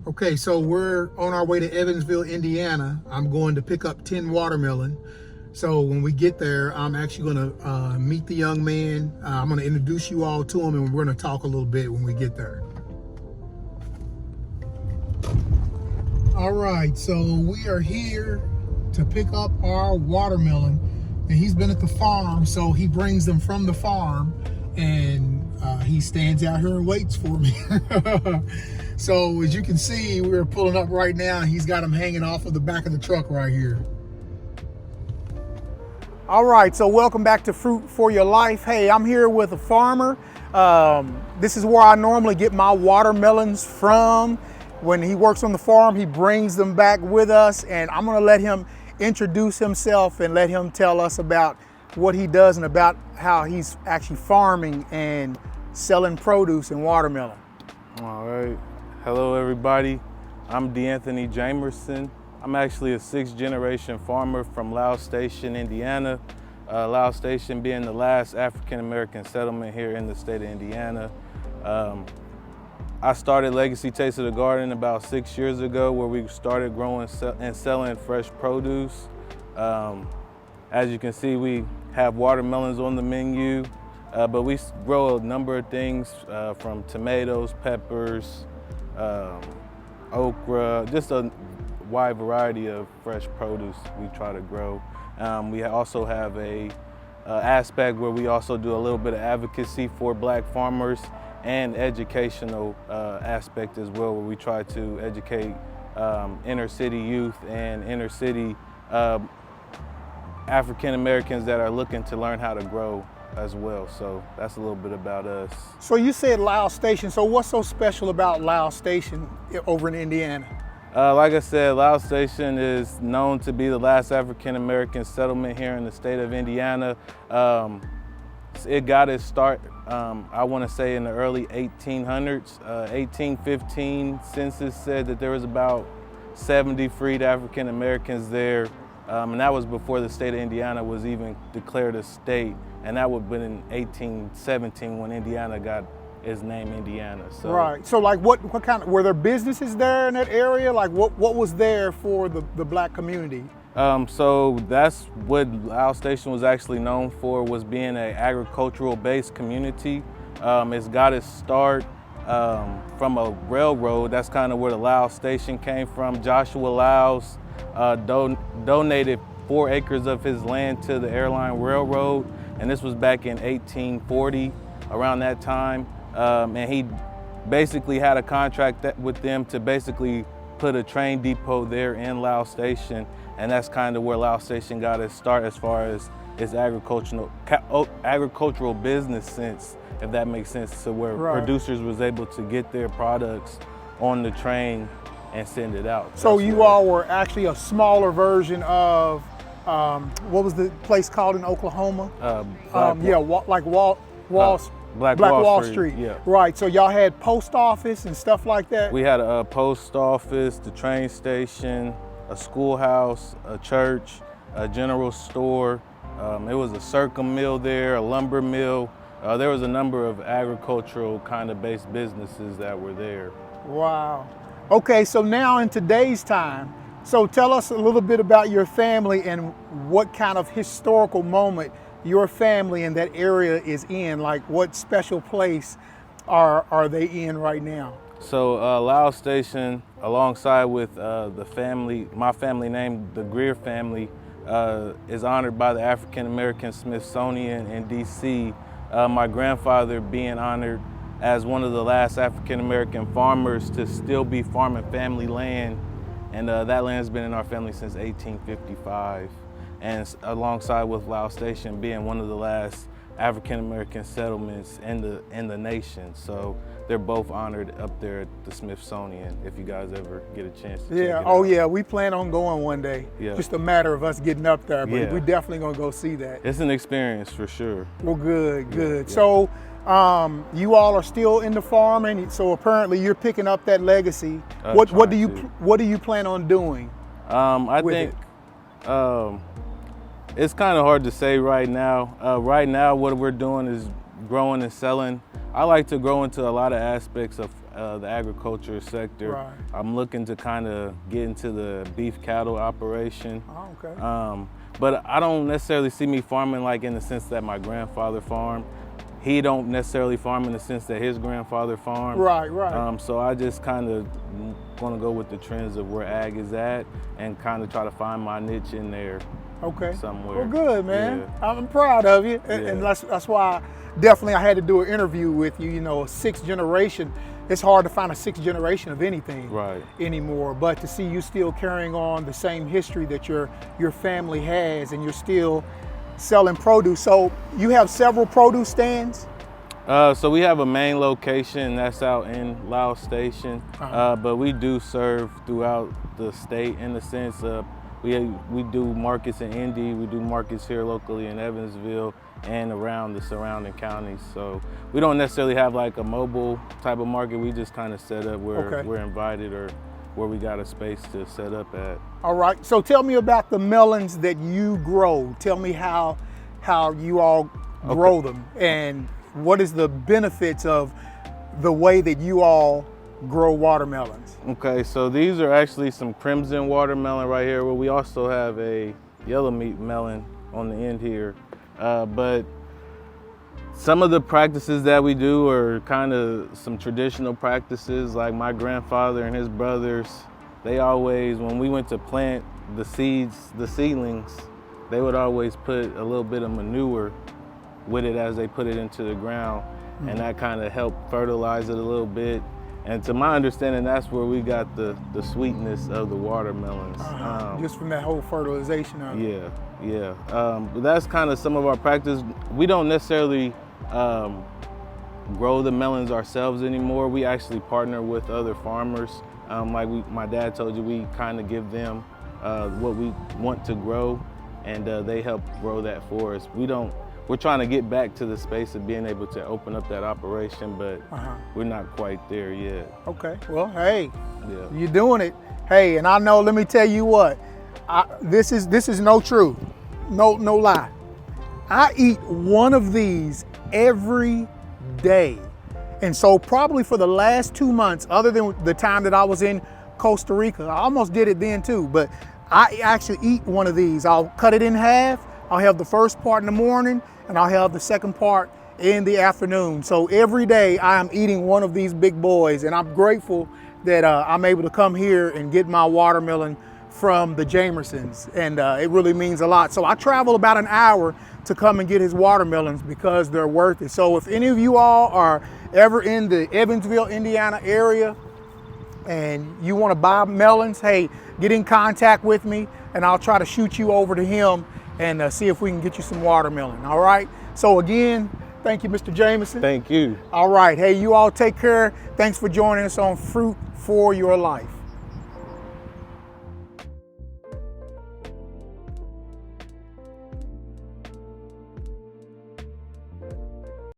Okay, so we're on our way to Evansville, Indiana. I'm going to pick up 10 watermelon. So when we get there, I'm actually going to meet the young man. I'm going to introduce you all to him, and we're going to talk a little bit when we get there. All right, so we are here to pick up our watermelon. And he's been at the farm, so he brings them from the farm, and he stands out here and waits for me. So as you can see, we're pulling up right now, and he's got them hanging off of the back of the truck right here. All right, so welcome back to Fruit for Your Life. Hey, I'm here with a farmer. This is where I normally get my watermelons from. When he works on the farm, he brings them back with us, and I'm gonna let him introduce himself and let him tell us about what he does and about how he's actually farming and selling produce and watermelon. All right. Hello, everybody. I'm DeAnthony Jamerson. I'm actually a 6th generation farmer from Laos Station, Indiana. Laos Station being the last African-American settlement here in the state of Indiana. I started Legacy Taste of the Garden about 6 years ago, where we started growing and selling fresh produce. As you can see, we have watermelons on the menu, but we grow a number of things from tomatoes, peppers, okra, just a wide variety of fresh produce we try to grow. We also have a aspect where we also do a little bit of advocacy for Black farmers and educational aspect as well, where we try to educate inner city youth and inner city African Americans that are looking to learn how to grow as well. So that's a little bit about us. So you said Laos Station. So what's so special about Laos Station over in Indiana? Like I said, Laos Station is known to be the last African American settlement here in the state of Indiana. It got its start, I want to say, in the early 1800s. 1815 census said that there was about 70 freed African Americans there, and that was before the state of Indiana was even declared a state, and that would have been in 1817 when Indiana got its name Indiana. So, right. So like what kind of, were there businesses there in that area? Like what was there for the Black community? So that's what Laos Station was actually known for, was being an agricultural based community. It's got its start from a railroad. That's kind of where the Laos Station came from. Joshua Laos donated 4 acres of his land to the airline railroad, and this was back in 1840, around that time. And he basically had a contract with them to basically put a train depot there in Laos Station, and that's kind of where Laos Station got its start as far as its agricultural business sense, if that makes sense, to where producers was able to get their products on the train and send it out. So you all were actually a smaller version of, what was the place called in Oklahoma? Black Wall Street. Yeah. Right, so y'all had post office and stuff like that? We had a post office, the train station, a schoolhouse, a church, a general store. It was a circum mill there, a lumber mill. There was a number of agricultural kind of based businesses that were there. Wow. Okay, so now in today's time, so tell us a little bit about your family and what kind of historical moment your family in that area is in. Like what special place are they in right now? So Laos Station, alongside with the family, my family name, the Greer family, is honored by the African-AmericanSmithsonian in DC. My grandfather being honored as one of the last African-American farmers to still be farming family land. And that land's been in our family since 1855. And alongside with Laos Station being one of the last African-American settlements in the nation. So they're both honored up there at the Smithsonian, if you guys ever get a chance to check it out. Oh yeah, we plan on going one day. Yeah. Just a matter of us getting up there, but we definitely gonna go see that. It's an experience for sure. Well, good. Yeah. So you all are still in the farming, so apparently you're picking up that legacy. What do you plan on doing? I think it's kind of hard to say right now. Right now, what we're doing is growing and selling. I like to grow into a lot of aspects of the agriculture sector. Right. I'm looking to kind of get into the beef cattle operation. Oh, okay. But I don't necessarily see me farming like in the sense that my grandfather farmed. He don't necessarily farm in the sense that his grandfather farmed. Right. So I just kind of want to go with the trends of where ag is at and kind of try to find my niche in there. Okay. Somewhere. Well, good, man. Yeah. I'm proud of you, Yeah. and that's why definitely I had to do an interview with you. You know, a sixth generation. It's hard to find a sixth generation of anything anymore, but to see you still carrying on the same history that your family has, and you're still selling produce. So you have several produce stands? So we have a main location that's out in Laos Station, but we do serve throughout the state in the sense of we do markets in Indy, we do markets here locally in Evansville and around the surrounding counties. So we don't necessarily have like a mobile type of market. We just kind of set up where we're invited or where we got a space to set up at. All right, so tell me about the melons that you grow. Tell me how you all grow them, and what is the benefits of the way that you all grow watermelons? Okay, so these are actually some crimson watermelon right here, where we also have a yellow meat melon on the end here. But some of the practices that we do are kind of some traditional practices. Like my grandfather and his brothers, they always, when we went to plant the seedlings, they would always put a little bit of manure with it as they put it into the ground. And that kind of helped fertilize it a little bit. And to my understanding, that's where we got the sweetness of the watermelons. Just from that whole fertilization of it. Yeah. But that's kind of some of our practice. We don't necessarily grow the melons ourselves anymore. We actually partner with other farmers. Like my dad told you, we kind of give them what we want to grow, and they help grow that for us. We're trying to get back to the space of being able to open up that operation, but we're not quite there yet. Okay, well, hey, you're doing it. Hey, and I know, let me tell you what, this is no truth, no lie. I eat one of these every day. And so probably for the last 2 months, other than the time that I was in Costa Rica, I almost did it then too, but I actually eat one of these. I'll cut it in half. I'll have the first part in the morning, and I'll have the second part in the afternoon. So every day I am eating one of these big boys, and I'm grateful that I'm able to come here and get my watermelon from the Jamersons, and it really means a lot. So I travel about an hour to come and get his watermelons because they're worth it. So if any of you all are ever in the Evansville, Indiana area and you want to buy melons, hey, get in contact with me and I'll try to shoot you over to him and see if we can get you some watermelon, all right? So again, thank you, Mr. Jameson. Thank you. All right, hey, you all take care. Thanks for joining us on Fruit for Your Life.